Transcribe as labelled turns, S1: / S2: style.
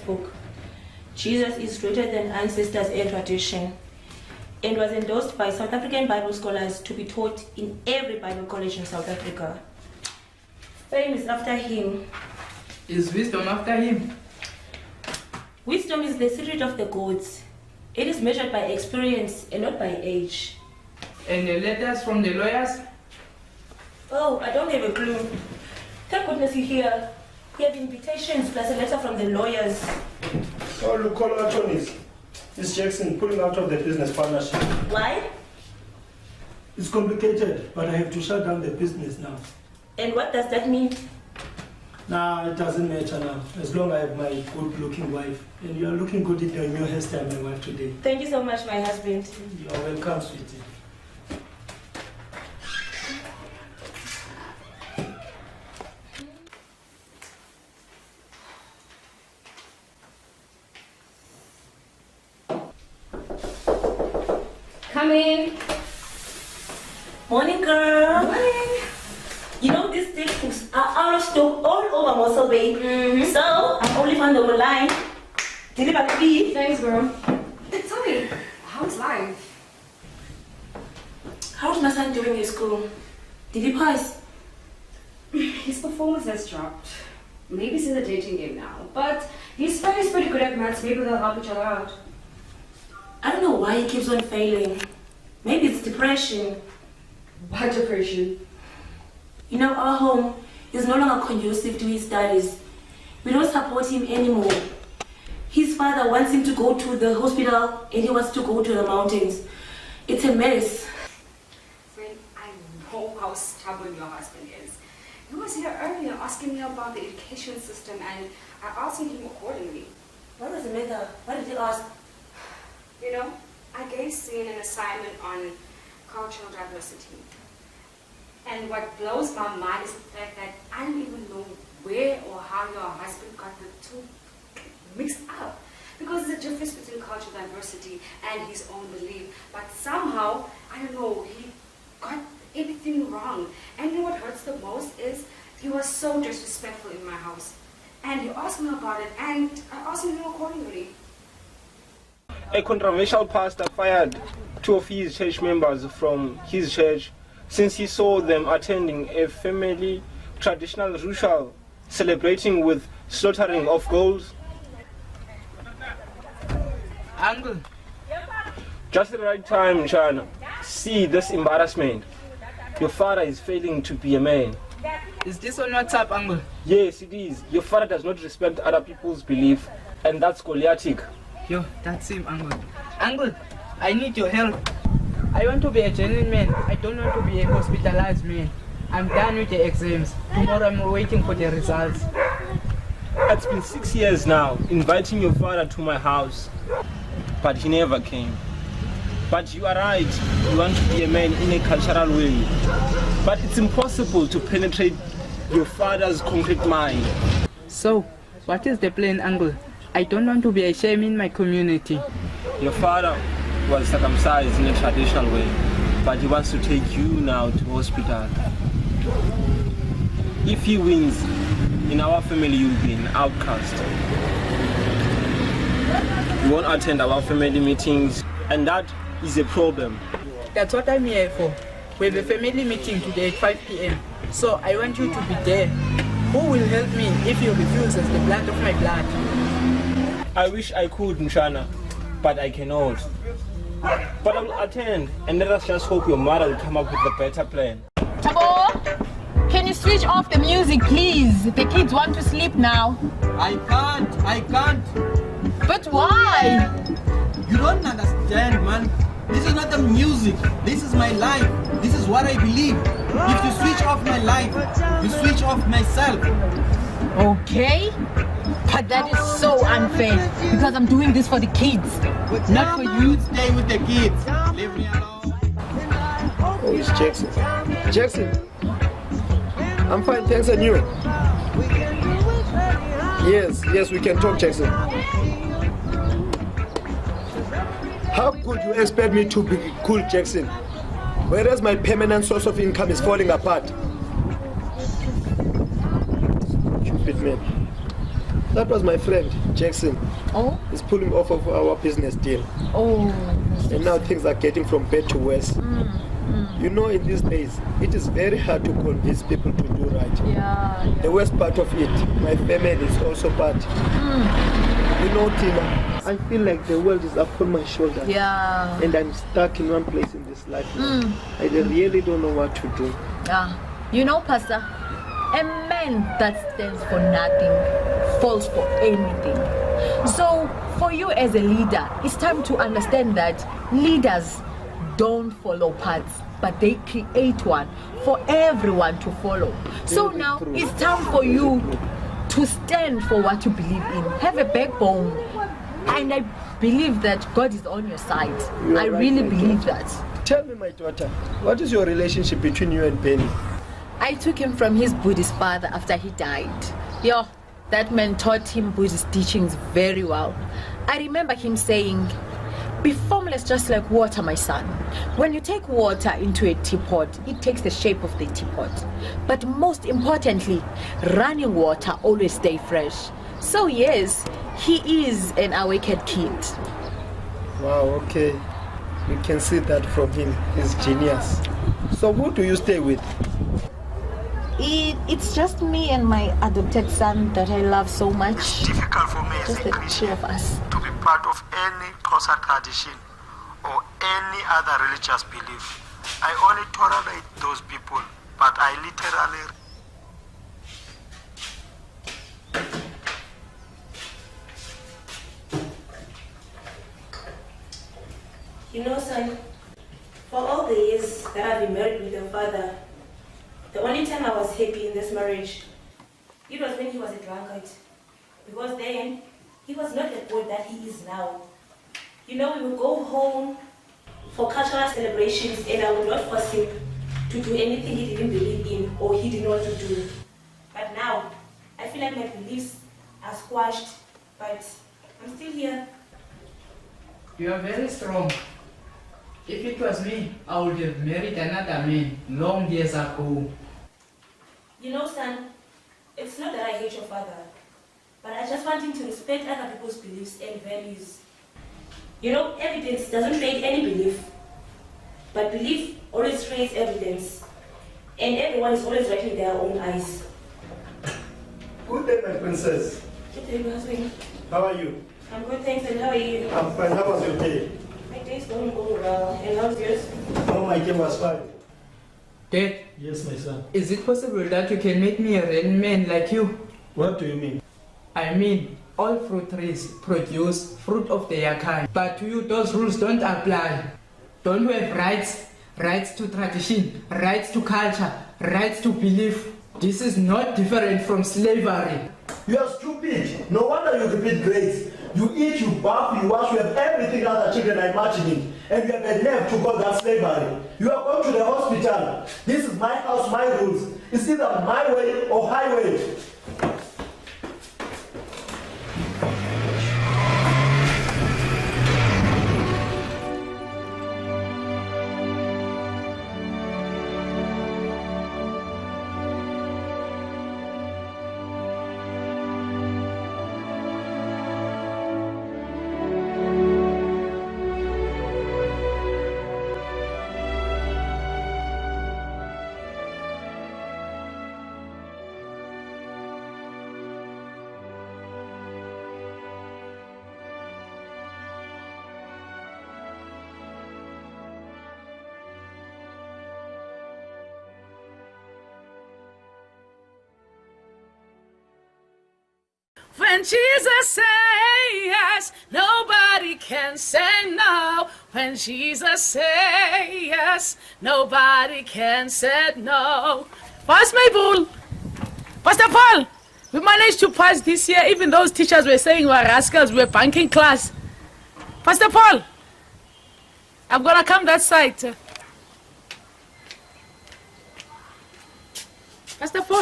S1: textbook. Jesus is greater than ancestors and tradition, and was endorsed by South African Bible scholars to be taught in every Bible college in South Africa. Fame is after him.
S2: Is wisdom after him?
S1: Wisdom is the secret of the gods. It is measured by experience and not by age.
S2: And the letters from the lawyers?
S1: Oh, I don't have a clue. Thank goodness you're here. We have invitations plus a letter from the lawyers.
S3: Oh, look, call our attorneys. It's Jackson pulling out of the business partnership.
S1: Why?
S3: It's complicated, but I have to shut down the business now.
S1: And what does that mean?
S3: Nah, it doesn't matter now. As long as I have my good-looking wife. And you are looking good in your new hairstyle, my wife, today.
S1: Thank you so much, my husband.
S3: You are welcome, sweetie.
S4: Come in.
S1: Morning, girl.
S4: Morning.
S1: You know, these textbooks are out of stock all over Missel Bay. So, I only found them online. Deliver the key.
S4: Thanks, girl. Tell me, how's life?
S1: How's my son doing in school? Did he pass?
S4: His performance has dropped. Maybe he's in the dating game now. But his friend is pretty good at maths. Maybe they'll help each other out.
S1: I don't know why he keeps on failing. Maybe it's depression.
S4: What depression?
S1: You know, our home is no longer conducive to his studies. We don't support him anymore. His father wants him to go to the hospital and he wants to go to the mountains. It's a mess.
S4: Friend, I know how stubborn your husband is. He was here earlier asking me about the education system and I answered him accordingly.
S1: What was the matter? What did he ask?
S4: You know, I gave Sin an assignment on cultural diversity. And what blows my mind is the fact that I don't even know where or how your husband got the two mixed up. Because there's a difference between cultural diversity and his own belief. But somehow, I don't know, he got everything wrong. And you know what hurts the most is he was so disrespectful in my house. And he asked me about it and I asked him accordingly.
S5: A controversial pastor fired 2 of his church members from his church since he saw them attending a family traditional ritual celebrating with slaughtering of goats.
S2: Uncle.
S5: Just the right time, China. See this embarrassment. Your father is failing to be a man.
S2: Is this on WhatsApp, Uncle?
S5: Yes, it is. Your father does not respect other people's belief, and that's Goliatic.
S2: Yo, that's him, Uncle. Uncle, I need your help. I want to be a genuine man. I don't want to be a hospitalized man. I'm done with the exams. Tomorrow I'm waiting for the results.
S5: It's been 6 years now, inviting your father to my house, but he never came. But you are right, you want to be a man in a cultural way. But it's impossible to penetrate your father's concrete mind.
S2: So, what is the plan, Uncle? I don't want to be a shame in my community.
S5: Your father was circumcised in a traditional way, but he wants to take you now to hospital. If he wins, in our family you'll be an outcast. You won't attend our family meetings, and that is a problem.
S2: That's what I'm here for. We have a family meeting today at 5 p.m. So I want you to be there. Who will help me if you refuse as the blood of my blood?
S5: I wish I could, Mshana, but I cannot. But I will attend, and let us just hope your mother will come up with a better plan.
S6: Tabo, can you switch off the music, please? The kids want to sleep now.
S7: I can't.
S6: But why?
S7: You don't understand, man. This is not the music. This is my life. This is what I believe. If you switch off my life, you switch off myself.
S6: Okay, but that is so unfair because I'm doing this for the kids, not for you.
S7: Stay with the kids. Leave me alone.
S3: Oh, it's Jackson. Jackson. I'm fine, thanks, and you? Yes, we can talk, Jackson. How could you expect me to be cool, Jackson? Whereas my permanent source of income is falling apart. Stupid man. That was my friend, Jackson.
S6: Oh?
S3: He's pulling off of our business deal.
S6: Oh.
S3: And now things are getting from bad to worse. You know, in these days, it is very hard to convince people to do right.
S6: Yeah.
S3: The worst part of it, my family is also part. You know, Tina, I feel like the world is upon my shoulders.
S6: Yeah.
S3: And I'm stuck in one place in this life. I really don't know what to do.
S6: Yeah. You know, Pastor, a man that stands for nothing falls for anything. So, for you as a leader, it's time to understand that leaders don't follow paths, but they create one for everyone to follow. So now it's time for you to stand for what you believe in. Have a backbone. And I believe that God is on your side. I really believe that.
S3: Tell me, my daughter, what is your relationship between you and Benny?
S6: I took him from his Buddhist father after he died. Yo, that man taught him Buddhist teachings very well. I remember him saying, "Be formless just like water, my son. When you take water into a teapot, it takes the shape of the teapot. But most importantly, running water always stay fresh." So yes, he is an awakened kid.
S3: Wow, okay. You can see that from him. He's genius. So who do you stay with?
S6: It's just me and my adopted son that I love so much.
S3: It's difficult for me as
S6: Just
S3: a
S6: the
S3: Christian
S6: two of us.
S3: to be part of any Xhosa tradition or any other religious belief. I only tolerate those people, but I literally...
S1: You know, son, for all the years that I've been married with your father, the only time I was happy in this marriage, it was when he was a drunkard. Because then, he was not the boy that he is now. You know, we would go home for cultural celebrations and I would not force him to do anything he didn't believe in or he didn't want to do. But now, I feel like my beliefs are squashed, but I'm still here.
S2: You are very strong. If it was me, I would have married another man long years ago.
S1: You know, son, it's not that I hate your father, but I just want him to respect other people's beliefs and values. You know, evidence doesn't make any belief, but belief always creates evidence, and everyone is always right in their own eyes.
S3: Good day, my princess.
S1: Good day, husband.
S3: How are you?
S1: I'm good, thanks, and how are you?
S3: I'm fine. How was your day?
S1: My day's going well, and how's yours?
S3: Oh, my day was fine.
S2: Dad,
S3: Yes, my son.
S2: is it possible that you can make me a real man like you?
S3: What do you mean?
S2: I mean, all fruit trees produce fruit of their kind. But to you, those rules don't apply. Don't you have rights? Rights to tradition, rights to culture, rights to belief. This is not different from slavery.
S3: You are stupid. No wonder you repeat grades. You eat, you bath, you wash, you have everything other children are imagining. And you have a nerve to call that slavery. You are going to the hospital. This is my house, my rules. It's either my way or highway.
S8: When Jesus says yes, nobody can say no. When Jesus says yes, nobody can say no. Pass my bull. Pastor Paul, we managed to pass this year, even those teachers were saying we're rascals, we're bunking class. Pastor Paul, I'm gonna come that side. Pastor Paul.